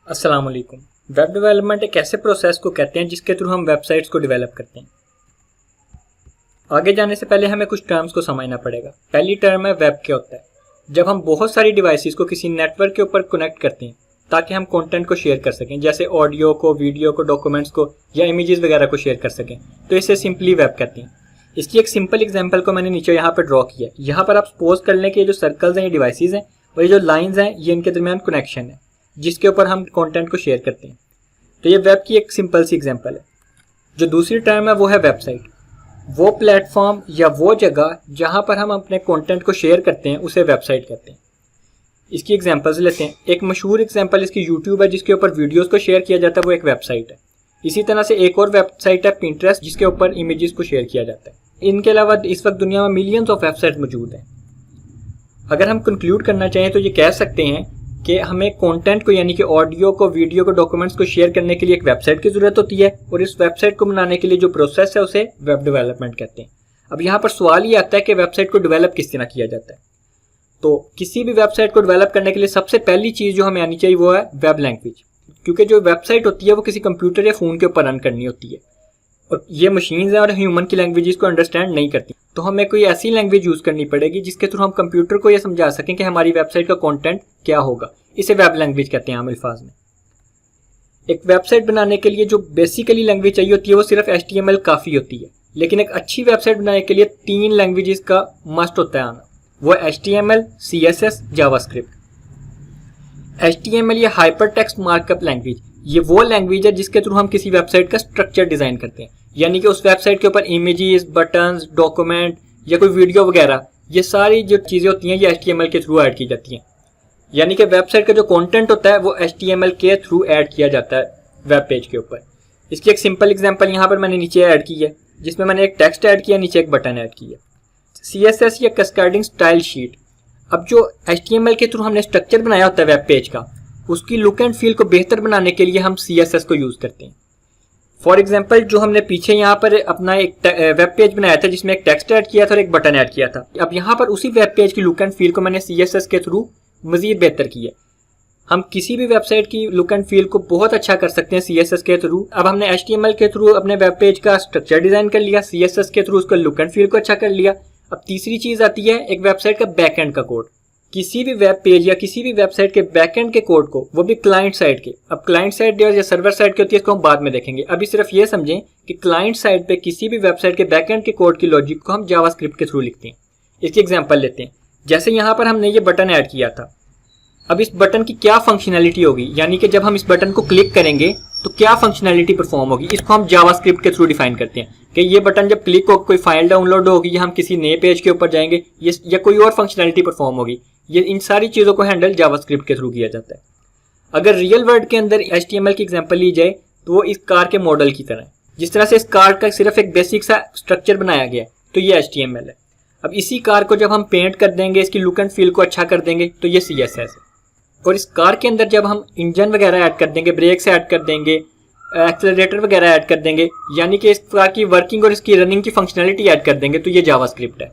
अस्सलाम वालेकुम। Web development एक ऐसे प्रोसेस को कहते हैं जिसके थ्रू हम वेबसाइट्स को डेवलप करते हैं। आगे जाने से पहले हमें कुछ टर्म्स को समझना पड़ेगा। पहली टर्म है वेब क्या होता है। जब हम बहुत सारी डिवाइसेस को किसी नेटवर्क के ऊपर कनेक्ट करते हैं ताकि हम कंटेंट को शेयर कर सकें, जैसे ऑडियो को, वीडियो को, डॉक्यूमेंट्स को या इमेजेस वगैरह को शेयर कर सकें, तो इसे सिंपली वेब कहते हैं। इसकी एक सिंपल एग्जांपल को मैंने नीचे यहाँ पर ड्रॉ किया है। यहाँ पर आप सपोज कर लें कि ये जो सर्कल्स हैं ये डिवाइसेस हैं और ये जो लाइंस हैं ये इनके दरमियान कनेक्शन है जिसके ऊपर हम कंटेंट को शेयर करते हैं। तो ये वेब की एक सिंपल सी एग्जांपल है। जो दूसरी टर्म है वो है वेबसाइट। वो प्लेटफॉर्म या वो जगह जहां पर हम अपने कंटेंट को शेयर करते हैं उसे वेबसाइट कहते हैं। इसकी एग्जांपल्स लेते हैं। एक मशहूर एग्जांपल इसकी यूट्यूब है जिसके ऊपर वीडियोस को शेयर किया जाता है, वो एक वेबसाइट है। इसी तरह से एक और वेबसाइट है पिंटरेस्ट जिसके ऊपर इमेजेस को शेयर किया जाता है। इनके अलावा इस वक्त दुनिया में मिलियंस ऑफ वेबसाइट मौजूद हैं। अगर हम कंक्लूड करना चाहें तो ये कह सकते हैं कि हमें कंटेंट को यानी कि ऑडियो को, वीडियो को, डॉक्यूमेंट्स को शेयर करने के लिए एक वेबसाइट की जरूरत होती है और इस वेबसाइट को बनाने के लिए जो प्रोसेस है उसे वेब डेवलपमेंट कहते हैं। अब यहाँ पर सवाल ये आता है कि वेबसाइट को डेवलप किस तरह किया जाता है। तो किसी भी वेबसाइट को डेवलप करने के लिए सबसे पहली चीज़ जो हमें आनी चाहिए वो है वेब लैंग्वेज, क्योंकि जो वेबसाइट होती है वो किसी कंप्यूटर या फ़ोन के ऊपर रन करनी होती है और ये मशीन्स हैं और ह्यूमन की लैंग्वेजेस को अंडरस्टैंड नहीं करती। तो हमें कोई ऐसी लैंग्वेज यूज़ करनी पड़ेगी जिसके थ्रू हम कंप्यूटर को ये समझा सकें कि हमारी वेबसाइट का कंटेंट क्या होगा। इसे वेब लैंग्वेज कहते हैं आम अल्फाज में। एक वेबसाइट बनाने के लिए जो बेसिकली लैंग्वेज चाहिए होती है वो सिर्फ HTML काफ़ी होती है, लेकिन एक अच्छी वेबसाइट बनाने के लिए 3 लैंग्वेजेस का मस्ट होता है आना। वो है HTML, CSS, जावास्क्रिप्ट। HTML या हाइपर टेक्स्ट मार्कअप लैंग्वेज, ये वो लैंग्वेज है जिसके थ्रू हम किसी वेबसाइट का स्ट्रक्चर डिज़ाइन करते हैं, यानी कि उस वेबसाइट के ऊपर इमेजेस, बटन्स, डॉक्यूमेंट या कोई वीडियो वगैरह ये सारी जो चीज़ें होती हैं ये HTML के थ्रू ऐड की जाती हैं। यानी कि वेबसाइट का जो कंटेंट होता है वो HTML के थ्रू ऐड किया जाता है वेब पेज के ऊपर। इसकी एक सिंपल एग्जांपल यहाँ पर मैंने नीचे ऐड की है, जिसमें मैंने एक टेक्स्ट ऐड किया, नीचे एक बटन ऐड किया। CSS या कैस्केडिंग स्टाइल शीट। अब जो HTML के थ्रू हमने स्ट्रक्चर बनाया होता है वेब पेज का, उसकी लुक एंड फील को बेहतर बनाने के लिए हम CSS को यूज़ करते हैं। फॉर एग्जाम्पल जो हमने पीछे यहाँ पर अपना एक वेब पेज बनाया था जिसमें एक टेक्स्ट ऐड किया था और एक बटन ऐड किया था, अब यहाँ पर उसी वेब पेज की लुक एंड फील को मैंने CSS के थ्रू मज़ीद बेहतर किया। हम किसी भी वेबसाइट की लुक एंड फील को बहुत अच्छा कर सकते हैं CSS के थ्रू। अब हमने HTML के थ्रू अपने वेब पेज का स्ट्रक्चर डिज़ाइन कर लिया, CSS के थ्रू उसका लुक एंड फील को अच्छा कर लिया। अब तीसरी चीज़ आती है एक वेबसाइट का बैकएंड का कोड। किसी भी वेब पेज या किसी भी वेबसाइट के बैकएंड के कोड को, वो भी क्लाइंट साइड के, अब क्लाइंट साइड या सर्वर साइड की होती है, इसको हम बाद में देखेंगे। अभी सिर्फ ये समझें कि क्लाइंट साइड पे किसी भी वेबसाइट के बैकएंड के कोड की लॉजिक को हम जावास्क्रिप्ट के थ्रू लिखते हैं। इसकी एग्जांपल लेते हैं। जैसे यहाँ पर हमने ये बटन ऐड किया था, अब इस बटन की क्या फंक्शनैलिटी होगी, यानी कि जब हम इस बटन को क्लिक करेंगे तो क्या फंक्शनैलिटी परफॉर्म होगी, इसको हम जावास्क्रिप्ट के थ्रू डिफाइन करते हैं कि ये बटन जब क्लिक हो कोई फाइल डाउनलोड होगी या हम किसी नए पेज के ऊपर जाएंगे या कोई और फंक्शनैलिटी परफॉर्म होगी। ये इन सारी चीज़ों को हैंडल जावास्क्रिप्ट के थ्रू किया जाता है। अगर रियल वर्ल्ड के अंदर HTML की एग्जांपल ली जाए तो वो इस कार के मॉडल की तरह है। जिस तरह से इस कार का सिर्फ एक बेसिक सा स्ट्रक्चर बनाया गया है तो ये HTML है। अब इसी कार को जब हम पेंट कर देंगे, इसकी लुक एंड फील को अच्छा कर देंगे, तो ये CSS है। और इस कार के अंदर जब हम इंजन वगैरह ऐड कर देंगे, ब्रेक्स ऐड कर देंगे, एक्सेलरेटर वगैरह ऐड कर देंगे, यानी कि इस कार की वर्किंग और इसकी रनिंग की फंक्शनैलिटी ऐड कर देंगे, तो ये जावास्क्रिप्ट है।